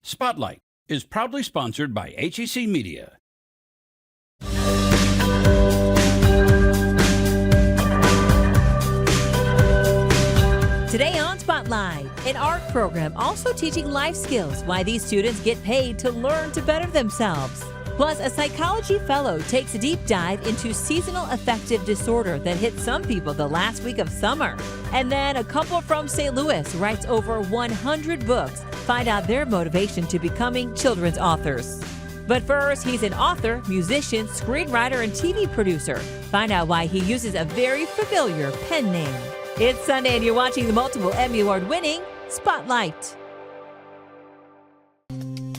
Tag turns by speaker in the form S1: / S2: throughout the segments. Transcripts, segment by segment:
S1: Spotlight is proudly sponsored by HEC Media.
S2: Today on Spotlight, an art program also teaching life skills, why these students get paid to learn to better themselves. Plus, a psychology fellow takes a deep dive into seasonal affective disorder that hit some people the last week of summer. And then a couple from St. Louis writes over 100 books. Find out their motivation to becoming children's authors. But first, he's an author, musician, screenwriter, and TV producer. Find out why he uses a very familiar pen name. It's Sunday and you're watching the multiple Emmy Award-winning Spotlight.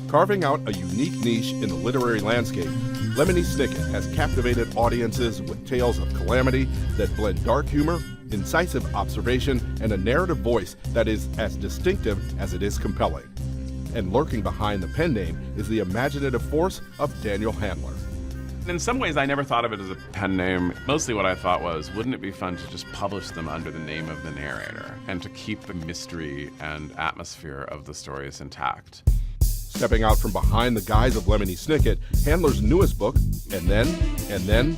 S3: Carving out a unique niche in the literary landscape, Lemony Snicket has captivated audiences with tales of calamity that blend dark humor, incisive observation, and a narrative voice that is as distinctive as it is compelling. And lurking behind the pen name is the imaginative force of Daniel Handler.
S4: In some ways, I never thought of it as a pen name. Mostly what I thought was, wouldn't it be fun to just publish them under the name of the narrator and to keep the mystery and atmosphere of the stories intact?
S3: Stepping out from behind the guise of Lemony Snicket, Handler's newest book, And Then,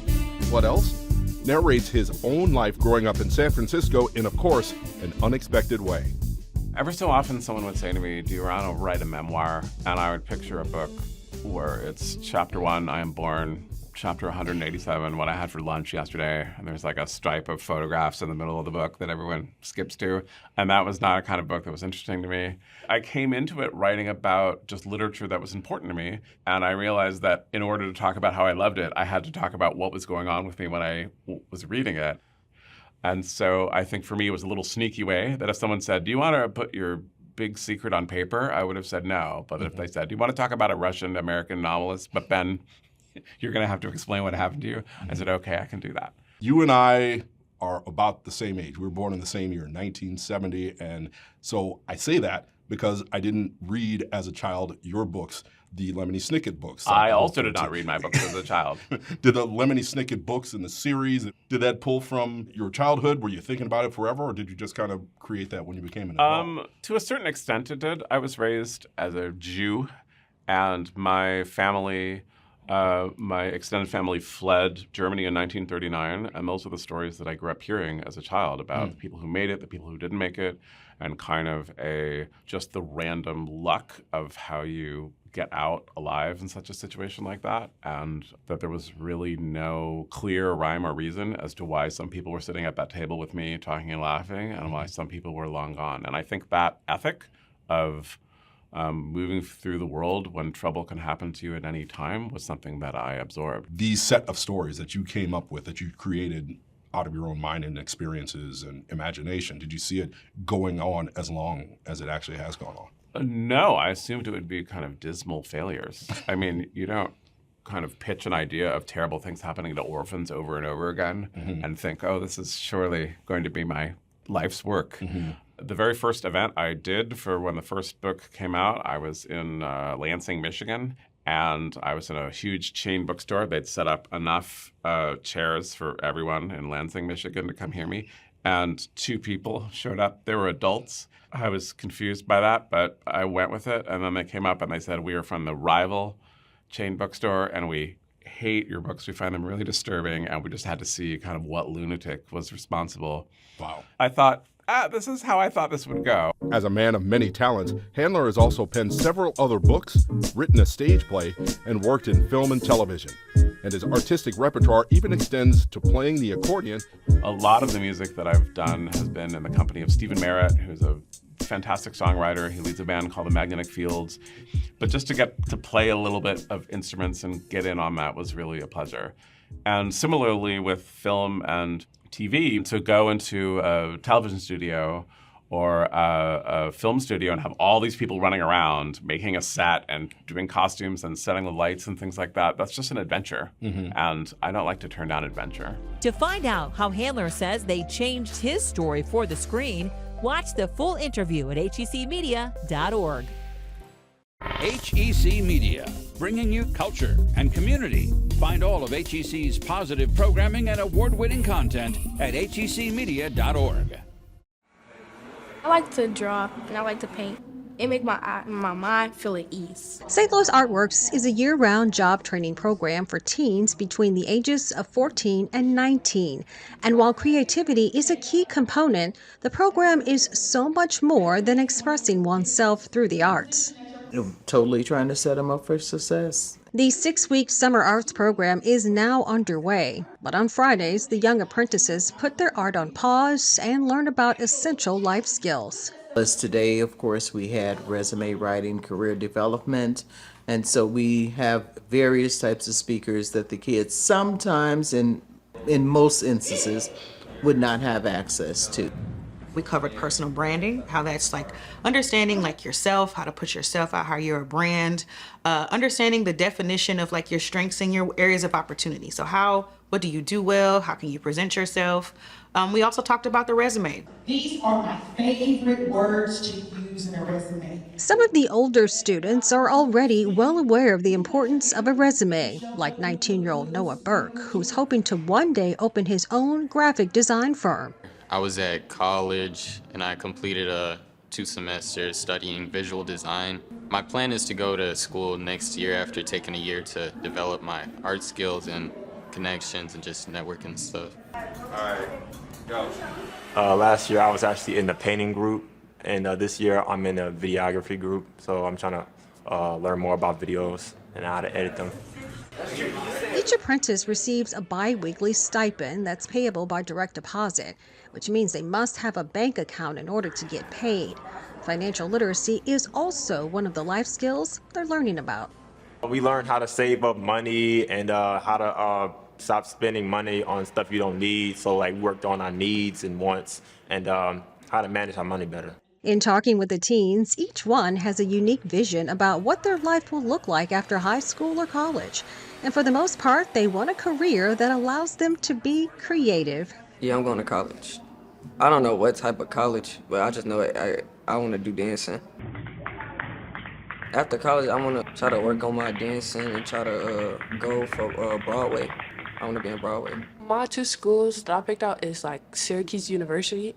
S3: What Else? Narrates his own life growing up in San Francisco in, of course, an unexpected way.
S4: Every so often, someone would say to me, do you want to write a memoir? And I would picture a book where it's chapter 1, I am born, chapter 187, what I had for lunch yesterday, and there's like a stripe of photographs in the middle of the book that everyone skips to, and that was not a kind of book that was interesting to me. I came into it writing about just literature that was important to me, and I realized that in order to talk about how I loved it, I had to talk about what was going on with me when I was reading it. And so I think for me it was a little sneaky way that if someone said, do you want to put your big secret on paper, I would have said no. But if they said, do you want to talk about a Russian-American novelist, but Ben, you're going to have to explain what happened to you, I said, okay, I can do that.
S3: You and I are about the same age. We were born in the same year, 1970. And so I say that because I didn't read as a child your books, the Lemony Snicket books.
S4: I also did not read my books as a child.
S3: Did the Lemony Snicket books in the series, did that pull from your childhood? Were you thinking about it forever, or did you just kind of create that when you became an adult?
S4: To a certain extent it did. I was raised as a Jew, and my family, my extended family fled Germany in 1939, and those are the stories that I grew up hearing as a child about the people who made it, the people who didn't make it, and kind of just the random luck of how you get out alive in such a situation like that, and that there was really no clear rhyme or reason as to why some people were sitting at that table with me talking and laughing and why some people were long gone. And I think that ethic of moving through the world when trouble can happen to you at any time was something that I absorbed.
S3: These set of stories that you came up with, that you created out of your own mind and experiences and imagination, did you see it going on as long as it actually has gone on?
S4: No, I assumed it would be kind of dismal failures. I mean, you don't kind of pitch an idea of terrible things happening to orphans over and over again and think, oh, this is surely going to be my life's work. The very first event I did for when the first book came out, I was in Lansing, Michigan, and I was in a huge chain bookstore. They'd set up enough chairs for everyone in Lansing, Michigan to come hear me. And 2 people showed up. They were adults. I was confused by that, but I went with it. And then they came up and they said, we are from the rival chain bookstore, and we hate your books. We find them really disturbing, and we just had to see kind of what lunatic was responsible.
S3: Wow.
S4: I thought, this is how I thought this would go.
S3: As a man of many talents, Handler has also penned several other books, written a stage play, and worked in film and television. And his artistic repertoire even extends to playing the accordion.
S4: A lot of the music that I've done has been in the company of Stephen Merritt, who's a fantastic songwriter. He leads a band called the Magnetic Fields. But just to get to play a little bit of instruments and get in on that was really a pleasure. And similarly with film and TV, to go into a television studio or a film studio and have all these people running around, making a set and doing costumes and setting the lights and things like that, that's just an adventure. And I don't like to turn down adventure.
S2: To find out how Handler says they changed his story for the screen, watch the full interview at hecmedia.org.
S1: HEC Media, bringing you culture and community. Find all of HEC's positive programming and award-winning content at hecmedia.org.
S5: I like to draw and I like to paint. It make my mind feel at ease.
S6: St. Louis Artworks is a year-round job training program for teens between the ages of 14 and 19. And while creativity is a key component, the program is so much more than expressing oneself through the arts.
S7: Totally trying to set them up for success.
S6: The 6-week summer arts program is now underway, but on Fridays, the young apprentices put their art on pause and learn about essential life skills.
S7: As today, of course, we had resume writing, career development, and so we have various types of speakers that the kids sometimes, in most instances, would not have access to.
S8: We covered personal branding, how that's like understanding like yourself, how to put yourself out, how you're a brand, understanding the definition of like your strengths and your areas of opportunity. So what do you do well? How can you present yourself? We also talked about the resume.
S9: These are my favorite words to use in a resume.
S6: Some of the older students are already well aware of the importance of a resume, like 19-year-old Noah Burke, who's hoping to one day open his own graphic design firm.
S10: I was at college and I completed 2 semesters studying visual design. My plan is to go to school next year after taking a year to develop my art skills and connections and just networking stuff.
S11: All right, go. Last year I was actually in the painting group, and this year I'm in a videography group, so I'm trying to learn more about videos and how to edit them.
S6: Each apprentice receives a bi-weekly stipend that's payable by direct deposit, which means they must have a bank account in order to get paid. Financial literacy is also one of the life skills they're learning about.
S11: We learned how to save up money and how to stop spending money on stuff you don't need. So like we worked on our needs and wants and how to manage our money better.
S6: In talking with the teens, each one has a unique vision about what their life will look like after high school or college. And for the most part, they want a career that allows them to be creative.
S12: Yeah, I'm going to college. I don't know what type of college, but I just know I want to do dancing. After college, I want to try to work on my dancing and try to go for Broadway. I want to be in Broadway.
S5: My 2 schools that I picked out is like Syracuse University,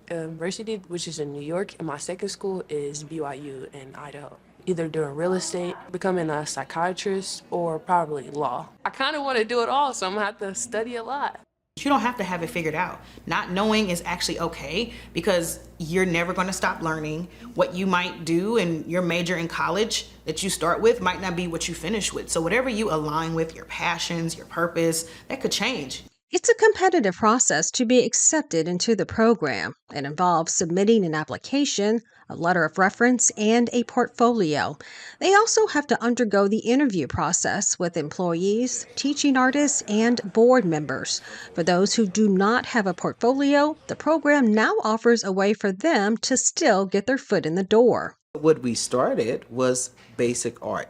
S5: which is in New York, and my second school is BYU in Idaho. Either doing real estate, becoming a psychiatrist, or probably law. I kind of want to do it all, so I'm going to have to study a lot.
S8: You don't have to have it figured out. Not knowing is actually okay because you're never going to stop learning. What you might do in your major in college that you start with might not be what you finish with. So whatever you align with, your passions, your purpose, that could change.
S6: It's a competitive process to be accepted into the program. It involves submitting an application, a letter of reference, and a portfolio. They also have to undergo the interview process with employees, teaching artists, and board members. For those who do not have a portfolio, the program now offers a way for them to still get their foot in the door.
S7: What we started was basic art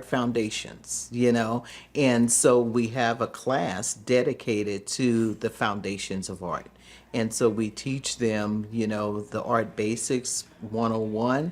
S7: foundations, and so we have a class dedicated to the foundations of art. And so we teach them, the art basics 101,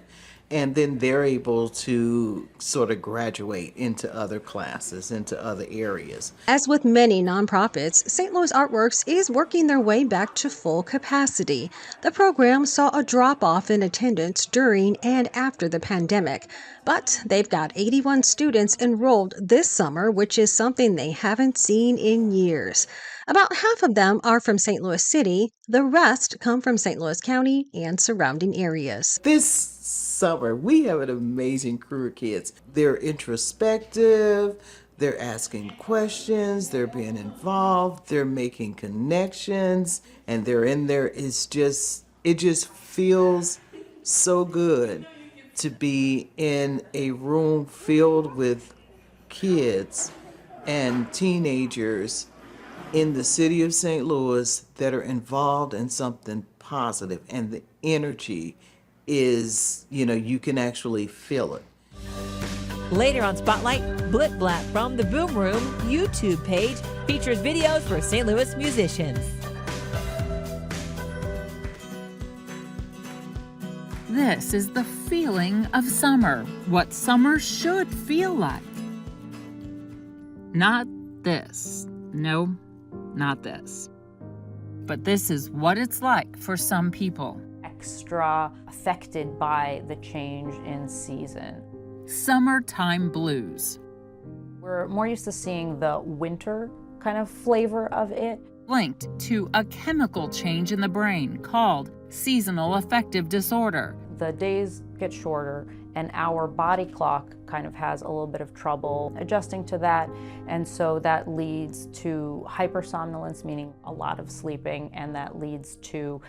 S7: and then they're able to sort of graduate into other classes, into other areas.
S6: As with many nonprofits, St. Louis Artworks is working their way back to full capacity. The program saw a drop-off in attendance during and after the pandemic, but they've got 81 students enrolled this summer, which is something they haven't seen in years. About half of them are from St. Louis City. The rest come from St. Louis County and surrounding areas.
S7: This summer, we have an amazing crew of kids. They're introspective, they're asking questions, they're being involved, they're making connections, and they're in there. It just feels so good to be in a room filled with kids and teenagers in the city of St. Louis that are involved in something positive, and the energy is, you can actually feel it.
S2: Later on Spotlight, Blip Blap from the Boom Room YouTube page features videos for St. Louis musicians.
S13: This is the feeling of summer, what summer should feel like. Not this. No, not this. But this is what it's like for some people.
S14: extra affected by the change in season.
S13: Summertime blues.
S14: We're more used to seeing the winter kind of flavor of it.
S13: Linked to a chemical change in the brain called seasonal affective disorder.
S14: The days get shorter and our body clock kind of has a little bit of trouble adjusting to that, and so that leads to hypersomnolence, meaning a lot of sleeping, and that leads to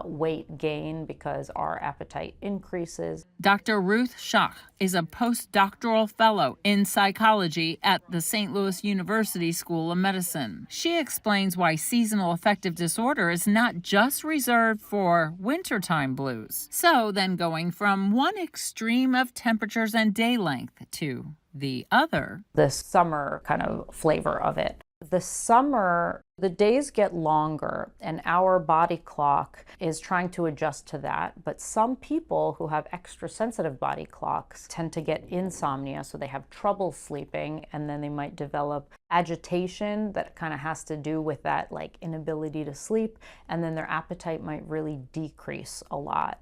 S14: weight gain because our appetite increases.
S13: Dr. Ruth Schach is a postdoctoral fellow in psychology at the St. Louis University School of Medicine. She explains why seasonal affective disorder is not just reserved for wintertime blues. So then going from one extreme of temperatures and day length to the other.
S14: The summer kind of flavor of it. The summer, the days get longer and our body clock is trying to adjust to that. But some people who have extra sensitive body clocks tend to get insomnia, so they have trouble sleeping, and then they might develop agitation that kind of has to do with that like inability to sleep, and then their appetite might really decrease a lot.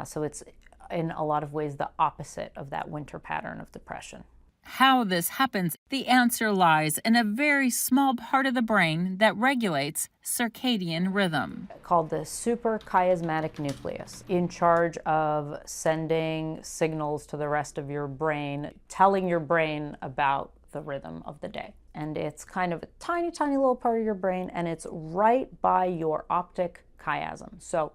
S14: So it's in a lot of ways the opposite of that winter pattern of depression.
S13: How this happens, the answer lies in a very small part of the brain that regulates circadian rhythm.
S14: Called the suprachiasmatic nucleus, in charge of sending signals to the rest of your brain, telling your brain about the rhythm of the day. And it's kind of a tiny, tiny little part of your brain, and it's right by your optic chiasm. So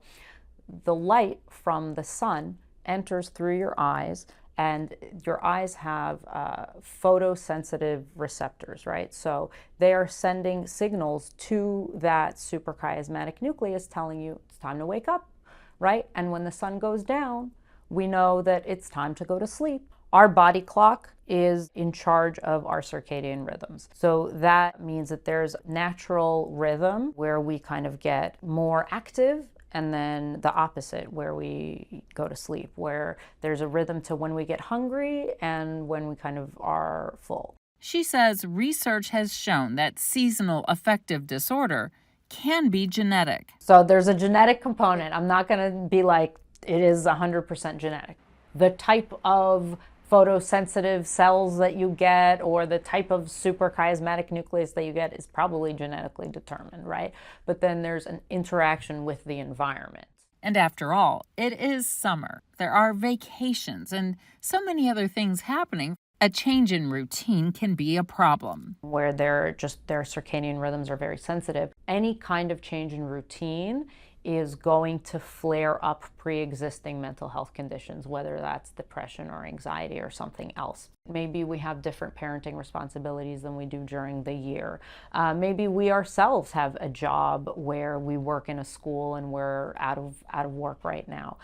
S14: the light from the sun enters through your eyes, and your eyes have photosensitive receptors, right? So they are sending signals to that suprachiasmatic nucleus telling you it's time to wake up, right? And when the sun goes down, we know that it's time to go to sleep. Our body clock is in charge of our circadian rhythms. So that means that there's natural rhythm where we kind of get more active, and then the opposite where we go to sleep, where there's a rhythm to when we get hungry and when we kind of are full.
S13: She says research has shown that seasonal affective disorder can be genetic.
S14: So there's a genetic component. I'm not going to be like it is 100% genetic. The type of photosensitive cells that you get or the type of suprachiasmatic nucleus that you get is probably genetically determined, right? But then there's an interaction with the environment.
S13: And after all, it is summer. There are vacations and so many other things happening. A change in routine can be a problem.
S14: Where their circadian rhythms are very sensitive. Any kind of change in routine is going to flare up pre-existing mental health conditions, whether that's depression or anxiety or something else. Maybe we have different parenting responsibilities than we do during the year. Maybe we ourselves have a job where we work in a school and we're out of work right now.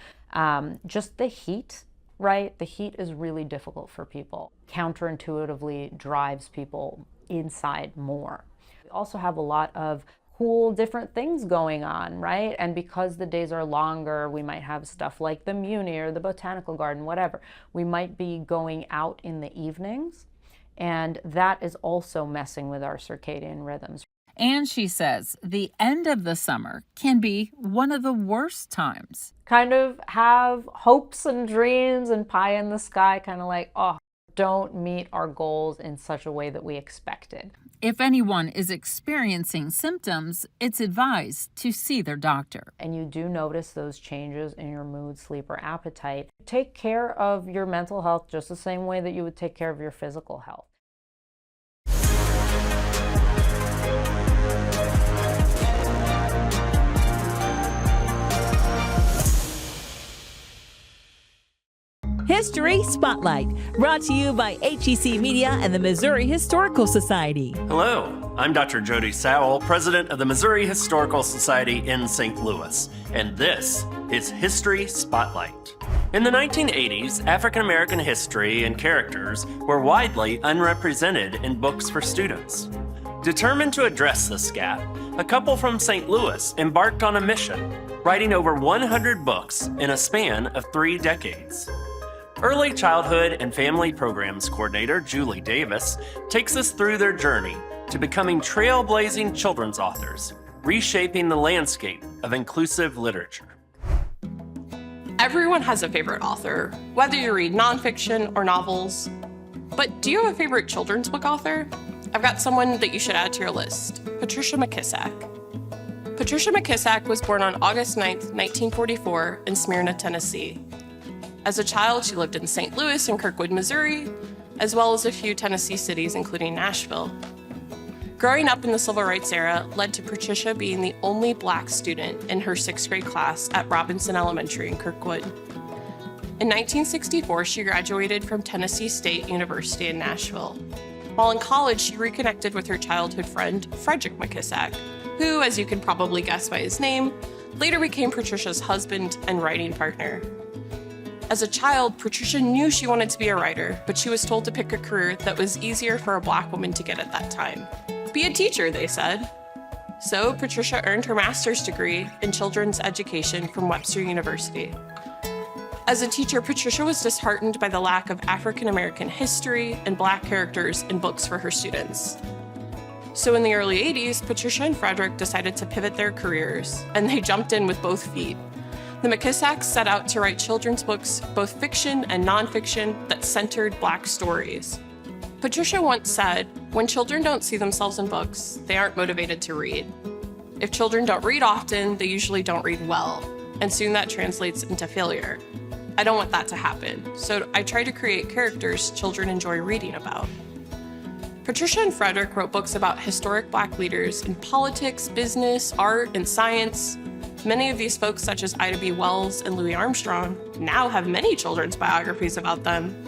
S14: Just the heat, right? The heat is really difficult for people. Counterintuitively drives people inside more. We also have a lot of cool different things going on, right? And because the days are longer, we might have stuff like the Muni or the Botanical Garden, whatever. We might be going out in the evenings, and that is also messing with our circadian rhythms.
S13: And she says the end of the summer can be one of the worst times.
S14: Kind of have hopes and dreams and pie in the sky, kind of like, oh, don't meet our goals in such a way that we expected.
S13: If anyone is experiencing symptoms, it's advised to see their doctor.
S14: And you do notice those changes in your mood, sleep, or appetite, take care of your mental health just the same way that you would take care of your physical health.
S2: History Spotlight, brought to you by HEC Media and the Missouri Historical Society.
S15: Hello, I'm Dr. Jody Sowell, president of the Missouri Historical Society in St. Louis, and this is History Spotlight. In the 1980s, African American history and characters were widely unrepresented in books for students. Determined to address this gap, a couple from St. Louis embarked on a mission, writing over 100 books in a span of 3 decades. Early Childhood and Family Programs Coordinator Julie Davis takes us through their journey to becoming trailblazing children's authors, reshaping the landscape of inclusive literature.
S16: Everyone has a favorite author, whether you read nonfiction or novels. But do you have a favorite children's book author? I've got someone that you should add to your list, Patricia McKissack. Patricia McKissack was born on August 9, 1944 in Smyrna, Tennessee. As a child, she lived in St. Louis and Kirkwood, Missouri, as well as a few Tennessee cities, including Nashville. Growing up in the Civil Rights era led to Patricia being the only Black student in her 6th grade class at Robinson Elementary in Kirkwood. In 1964, she graduated from Tennessee State University in Nashville. While in college, she reconnected with her childhood friend, Frederick McKissack, who, as you can probably guess by his name, later became Patricia's husband and writing partner. As a child, Patricia knew she wanted to be a writer, but she was told to pick a career that was easier for a Black woman to get at that time. Be a teacher, they said. So Patricia earned her master's degree in children's education from Webster University. As a teacher, Patricia was disheartened by the lack of African American history and Black characters in books for her students. So in the early 80s, Patricia and Frederick decided to pivot their careers, and they jumped in with both feet. The McKissacks set out to write children's books, both fiction and nonfiction, that centered Black stories. Patricia once said, "When children don't see themselves in books, they aren't motivated to read. If children don't read often, they usually don't read well, and soon that translates into failure. I don't want that to happen, so I try to create characters children enjoy reading about." Patricia and Frederick wrote books about historic Black leaders in politics, business, art, and science. Many of these folks, such as Ida B. Wells and Louis Armstrong, now have many children's biographies about them.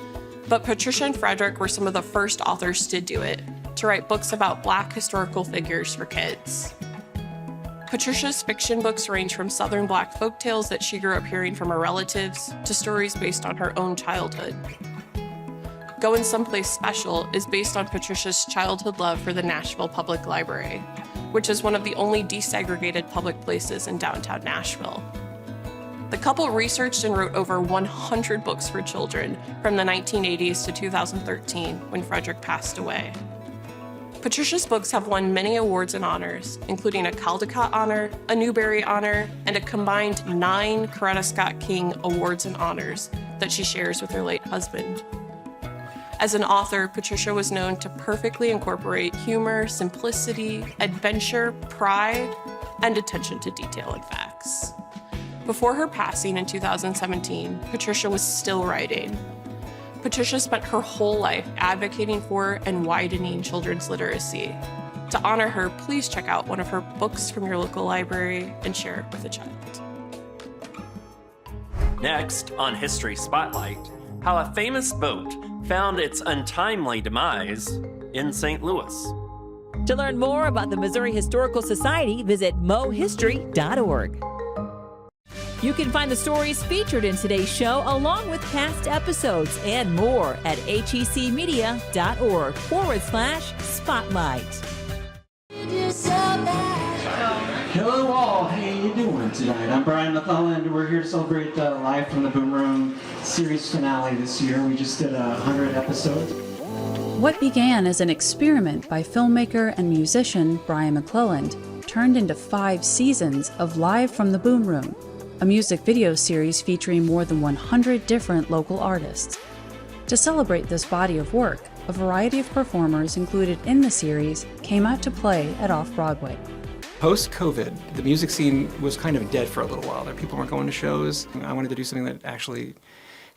S16: But Patricia and Frederick were some of the first authors to do it, to write books about Black historical figures for kids. Patricia's fiction books range from Southern Black folktales that she grew up hearing from her relatives to stories based on her own childhood. Goin' Someplace Special is based on Patricia's childhood love for the Nashville Public Library, which is one of the only desegregated public places in downtown Nashville. The couple researched and wrote over 100 books for children from the 1980s to 2013, when Frederick passed away. Patricia's books have won many awards and honors, including a Caldecott Honor, a Newbery Honor, and a combined 9 Coretta Scott King awards and honors that she shares with her late husband. As an author, Patricia was known to perfectly incorporate humor, simplicity, adventure, pride, and attention to detail and facts. Before her passing in 2017, Patricia was still writing. Patricia spent her whole life advocating for and widening children's literacy. To honor her, please check out one of her books from your local library and share it with a child.
S15: Next on History Spotlight, how a famous boat found its untimely demise in St. Louis.
S2: To learn more about the Missouri Historical Society, visit mohistory.org. You can find the stories featured in today's show along with past episodes and more at hecmedia.org/spotlight.
S17: Hello all, how you doing tonight? I'm Brian McClelland. We're here to celebrate live from the Boom Room series finale this year. We just did 100 episodes.
S18: What began as an experiment by filmmaker and musician Brian McClelland turned into 5 seasons of Live from the Boom Room, a music video series featuring more than 100 different local artists. To celebrate this body of work, a variety of performers included in the series came out to play at Off-Broadway.
S19: Post-COVID, the music scene was kind of dead for a little while. People weren't going to shows. I wanted to do something that actually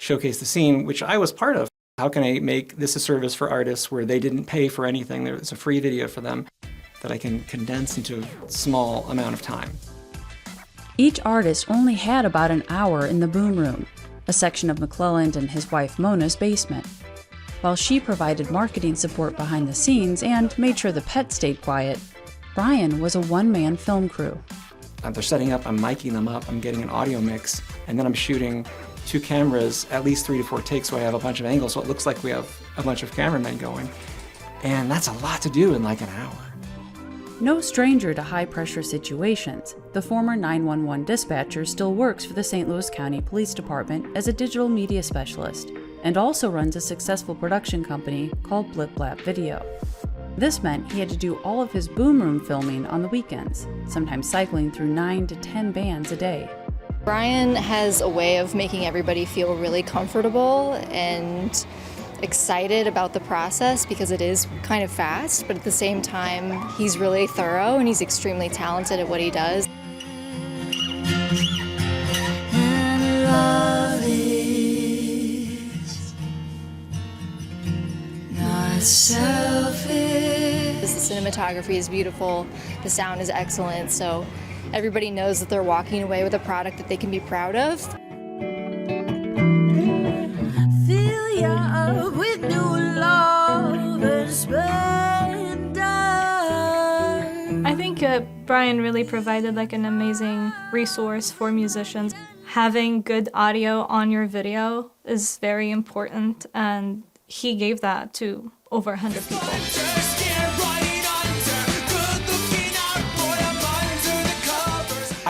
S19: showcased the scene, which I was part of. How can I make this a service for artists where they didn't pay for anything? It's a free video for them that I can condense into a small amount of time.
S18: Each artist only had about an hour in the Boom Room, a section of McClelland and his wife Mona's basement. While she provided marketing support behind the scenes and made sure the pets stayed quiet, Brian was a one-man film crew.
S19: They're setting up, I'm miking them up, I'm getting an audio mix, and then I'm shooting 2 cameras, at least 3 to 4 takes, so I have a bunch of angles, so it looks like we have a bunch of cameramen going. And that's a lot to do in like an hour.
S18: No stranger to high-pressure situations, the former 911 dispatcher still works for the St. Louis County Police Department as a digital media specialist, and also runs a successful production company called Blip Blap Video. This meant he had to do all of his Boom Room filming on the weekends, sometimes cycling through 9 to 10 bands a day.
S20: Brian has a way of making everybody feel really comfortable and excited about the process because it is kind of fast, but at the same time, he's really thorough and he's extremely talented at what he does.
S21: And love is not selfish.
S20: The cinematography is beautiful, the sound is excellent, so everybody knows that they're walking away with a product that they can be proud of.
S21: Fill you up with new love and splendor.
S22: I think Brian really provided like an amazing resource for musicians. Having good audio on your video is very important, and he gave that to over 100 people.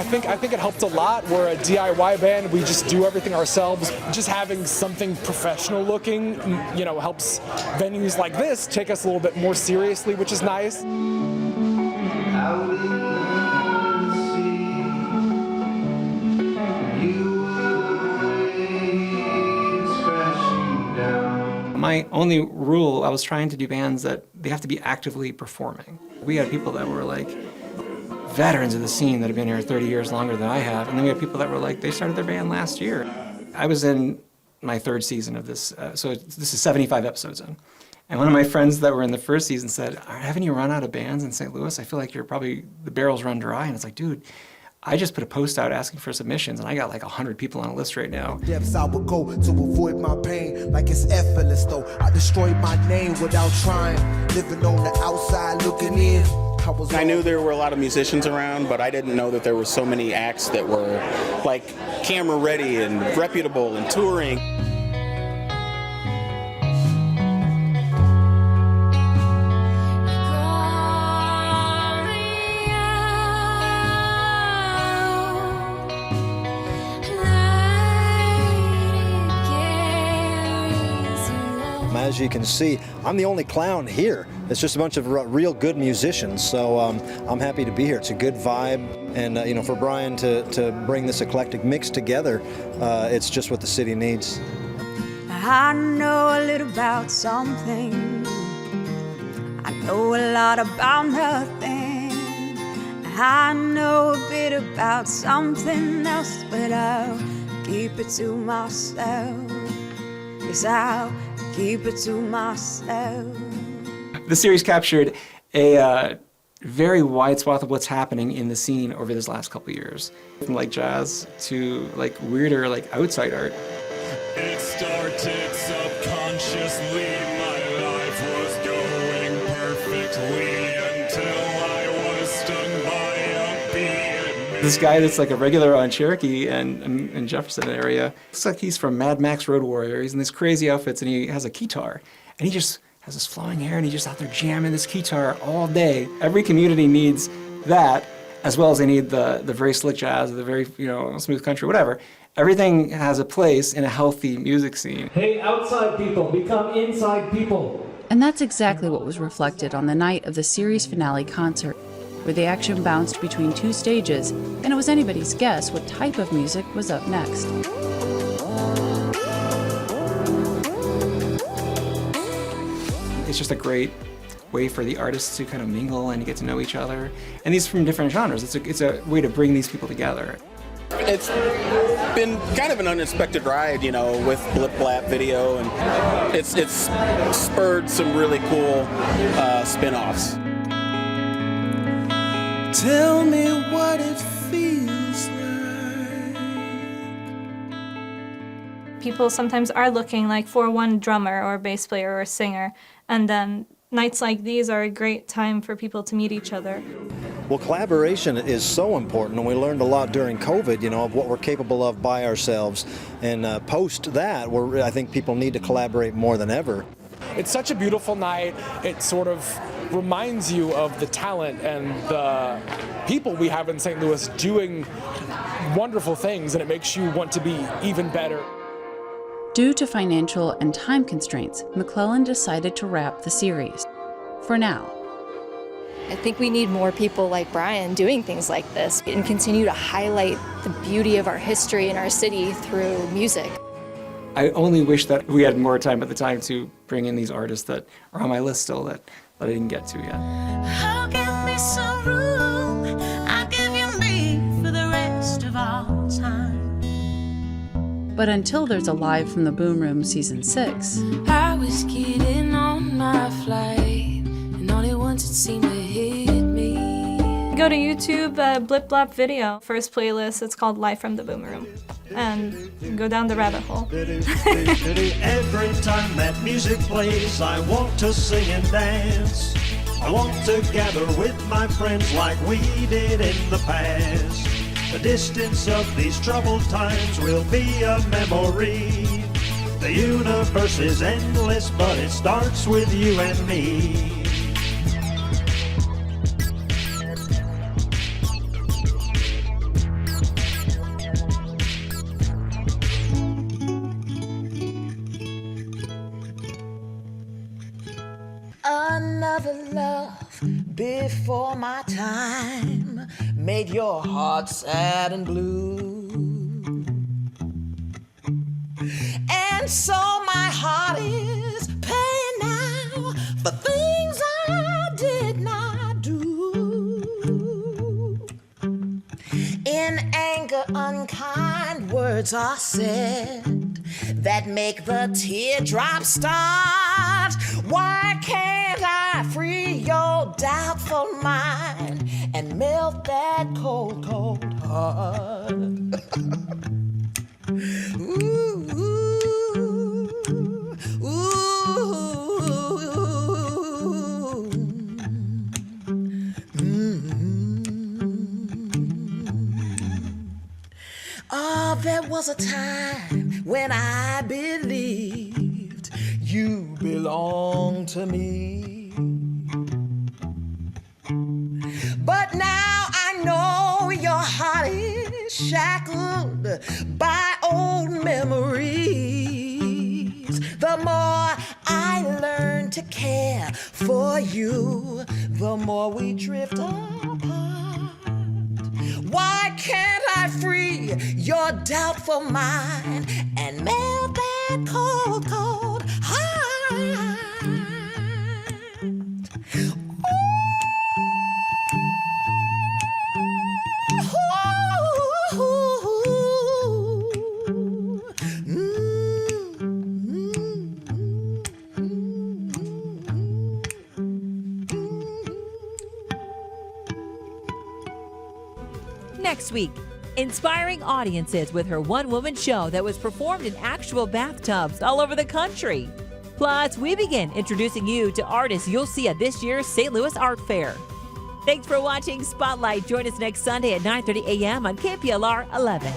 S23: I think it helped a lot. We're a DIY band. We just do everything ourselves. Just having something professional looking, helps venues like this take us a little bit more seriously, which is nice.
S19: My only rule, I was trying to do bands that they have to be actively performing. We had people that were like veterans of the scene that have been here 30 years longer than I have, and then we had people that were like, they started their band last year. I was in my third season of this, so this is 75 episodes in. And one of my friends that were in the first season said, haven't you run out of bands in St. Louis? I feel like the barrel's run dry. And it's like, dude, I just put a post out asking for submissions, and I got like 100 people on a list right now.
S24: Depths I would go to avoid my pain, like it's effortless though. I destroyed my name without trying, living on the outside looking in.
S25: I knew there were a lot of musicians around, but I didn't know that there were so many acts that were like camera ready and reputable and touring.
S26: As you can see, I'm the only clown here. It's just a bunch of real good musicians, so I'm happy to be here. It's a good vibe, and for Brian to bring this eclectic mix together, it's just what the city needs.
S21: I know a little about something. I know a lot about nothing. I know a bit about something else, but I'll keep it to myself. Yes, I'll keep it to myself.
S19: The series captured a very wide swath of what's happening in the scene over this last couple of years. From like jazz to like weirder, like outside art.
S21: It started subconsciously, my life was going perfectly until I was stung by a bee.
S19: This guy that's like a regular on Cherokee and Jefferson area, looks like he's from Mad Max Road Warrior. He's in these crazy outfits and he has a guitar. And he just has this flowing hair and he's just out there jamming this guitar all day. Every community needs that, as well as they need the very slick jazz, the very smooth country, whatever. Everything has a place in a healthy music scene.
S17: Hey, outside people, become inside people.
S18: And that's exactly what was reflected on the night of the series finale concert, where the action bounced between two stages, and it was anybody's guess what type of music was up next.
S19: It's just a great way for the artists to kind of mingle and get to know each other. And these from different genres. It's a way to bring these people together.
S25: It's been kind of an unexpected ride, with Blip Blap video, and it's spurred some really cool spin-offs.
S21: Tell me what it feels like.
S22: People sometimes are looking like for one drummer or bass player or singer, and then nights like these are a great time for people to meet each other.
S26: Well, collaboration is so important, and we learned a lot during COVID, of what we're capable of by ourselves. And post that, I think people need to collaborate more than ever.
S23: It's such a beautiful night. It sort of reminds you of the talent and the people we have in St. Louis doing wonderful things, and it makes you want to be even better.
S18: Due to financial and time constraints, McClellan decided to wrap the series. For now.
S20: I think we need more people like Brian doing things like this and continue to highlight the beauty of our history and our city through music.
S19: I only wish that we had more time at the time to bring in these artists that are on my list still that I didn't get to yet.
S21: Oh, give me some room. I'll give you me for the rest of all time.
S18: But until there's a Live from the Boom Room Season 6,
S21: I was kidding on my flight, and all at once it seemed to hit me.
S22: Go to YouTube, Blip Blap video, first playlist, it's called Live from the Boom Room. And go down the rabbit hole.
S1: Every time that music plays, I want to sing and dance. I want to gather with my friends like we did in the past. The distance of these troubled times will be a memory. The universe is endless, but it starts with you and me.
S3: Another love before my time made your heart sad and blue. And so my heart is paying now for things I did not do. In anger, unkind words are said that make the teardrops start. Why can't I free your doubtful mind and melt that cold, cold heart? Ooh, ooh, ooh. Oh, there was a time when I believed you belonged to me. But now I know your heart is shackled by old memories. The more I learn to care for you, the more we drift apart. Why can't I free your doubtful mind and melt that cold, cold heart?
S2: Next week, inspiring audiences with her one-woman show that was performed in actual bathtubs all over the country. Plus, we begin introducing you to artists you'll see at this year's St. Louis Art Fair. Thanks for watching Spotlight. Join us next Sunday at 9:30 a.m. on KPLR 11.